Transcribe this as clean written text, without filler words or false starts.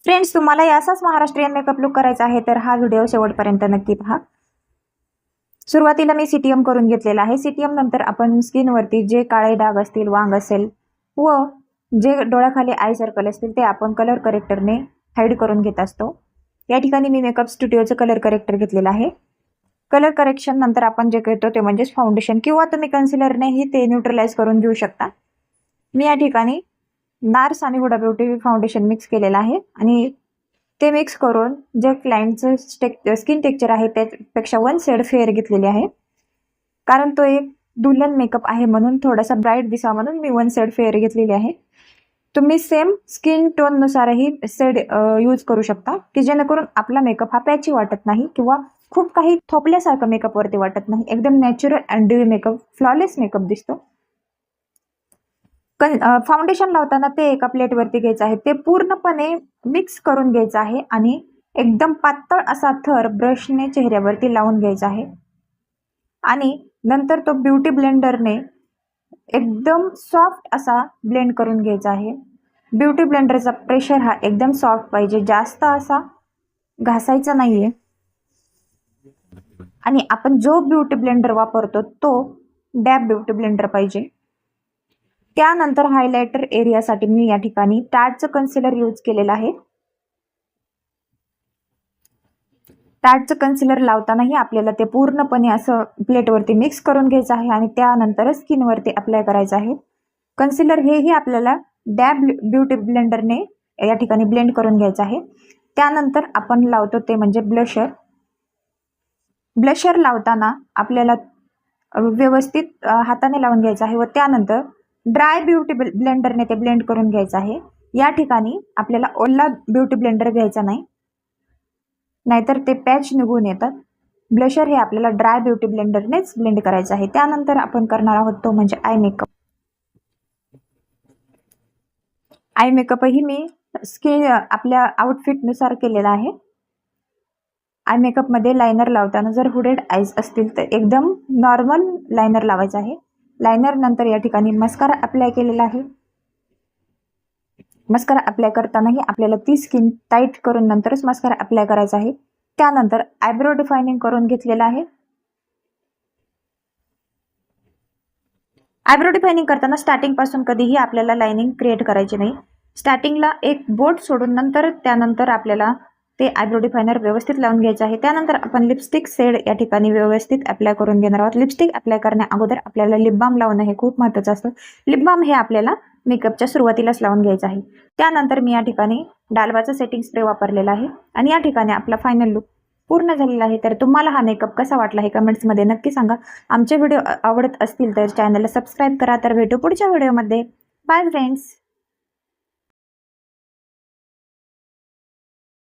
Friends, तुम्हाला असाच Maharashtrian makeup look करायचा आहे तर हा व्हिडिओ शेवटपर्यंत नक्की पहा। सुरुवातीला मी सीटीएम करून घेतलेला आहे। सीटीएम नंतर आपण स्किनवरती जे काळे डाग असतील, वांग असेल व जे डोळ्याखाली आय सर्कल असतील ते आपण कलर करेक्टरने हाईड करून घेत असतो। या ठिकाणी मी मेकअप स्टुडिओचं कलर करेक्टर घेतलेलं आहे। कलर करेक्शन नंतर आपण जे करतो ते म्हणजे फाउंडेशन किंवा तुम्ही कन्सिलरनेही ते न्यूट्रलाइज करून घेऊ शकता। मी या ठिकाणी नार्स आणि हुडा ब्युटी फाउंडेशन मिक्स केलेलं आहे आणि ते मिक्स करून जे क्लायंटचं स्किन टेक्स्चर आहे त्यापेक्षा 1 शेड फेअर घेतलेली आहे, कारण तो एक दुल्हन मेकअप आहे म्हणून थोडासा ब्राईट दिसावा म्हणून मी 1 शेड फेअर घेतलेली आहे। तुम्ही सेम स्किन टोननुसारही शेड यूज करू शकता की जेणेकरून आपला मेकअप हा पॅची वाटत नाही किंवा खूप काही थोपल्यासारखं मेकअपवरती वाटत नाही, एकदम natural and dewy makeup, flawless makeup दिसतो। फाउंडेशन लावताना ते एका प्लेटवरती घ्यायचं आहे, ते पूर्णपणे मिक्स करून घ्यायचं आहे आणि एकदम पातळ असा थर ब्रशने चेहऱ्यावरती लावून घ्यायचा आहे आणि नंतर तो ब्युटी ब्लेंडरने एकदम सॉफ्ट असा ब्लेंड करून घ्यायचा आहे। ब्युटी ब्लेंडरचा प्रेशर हा एकदम सॉफ्ट पाहिजे, जास्त असा घासायचा नाहीये आणि आपण जो ब्युटी ब्लेंडर वापरतो तो डॅब ब्युटी ब्लेंडर पाहिजे। त्यानंतर हायलायटर एरियासाठी मी या ठिकाणी टार्टचं कन्सिलर यूज केलेलं आहे। टार्टचं कन्सिलर लावतानाही आपल्याला ते पूर्णपणे असं प्लेटवरती मिक्स करून घ्यायचं आहे आणि त्यानंतर स्किनवरती अप्लाय करायचं आहे। कन्सिलर हेही आपल्याला डॅब ब्युटी ब्लेंडरने या ठिकाणी ब्लेंड करून घ्यायचं आहे। त्यानंतर आपण लावतो ते म्हणजे ब्लशर। ब्लशर लावताना आपल्याला व्यवस्थित हाताने लावून घ्यायचं आहे व त्यानंतर ड्राय ब्युटी ब्लेंडरने ते ब्लेंड करून घ्यायचं आहे। या ठिकाणी आपल्याला ओला ब्युटी ब्लेंडर घ्यायचा नाही, नाहीतर ते पॅच निघून येतात। ब्लशर हे आपल्याला ड्राय ब्युटी ब्लेंडरनेच ब्लेंड करायचं आहे। त्यानंतर आपण करणार आहोत तो म्हणजे आय मेकअप। आय मेकअपही मी आपल्या आउटफिटनुसार केलेला आहे। आय मेकअपमध्ये लायनर लावताना जर हुडेड आईज असतील तर एकदम नॉर्मल लायनर लावायचं आहे। लायनर नंतर या ठिकाणी मस्कारा अप्लाय केलेला आहे। मस्कारा अप्लाय करतानाही आपल्याला ती स्किन टाईट करून नंतरच मस्कारा अप्लाय करायचा आहे। त्यानंतर आयब्रो डिफायनिंग करून घेतलेला आहे। आयब्रो डिफायनिंग करताना स्टार्टिंग पासून कधीही आपल्याला लाइनिंग क्रिएट करायची नाही। स्टार्टिंगला एक बोट सोडून त्यानंतर आपल्याला ते आयब्रो डिफायनर व्यवस्थित लावून घ्यायचं आहे। त्यानंतर आपण लिपस्टिक शेड या ठिकाणी व्यवस्थित अप्लाय करून घेणार आहोत। लिपस्टिक अप्लाय करण्या अगोदर आपल्याला लिप बाम लावणं हे खूप महत्त्वाचं असतं। लिप बाम हे आपल्याला मेकअपच्या सुरुवातीलाच लावून घ्यायचं आहे। त्यानंतर मी या ठिकाणी डालबाचा सेटिंग स्प्रे वापरलेला आहे आणि या ठिकाणी आपला फायनल लुक पूर्ण झालेला आहे। तर तुम्हाला हा मेकअप कसा वाटला हे कमेंट्समध्ये नक्की सांगा। आमचे व्हिडिओ आवडत असतील तर चॅनलला सबस्क्राईब करा। तर भेटू पुढच्या व्हिडिओमध्ये। Bye friends.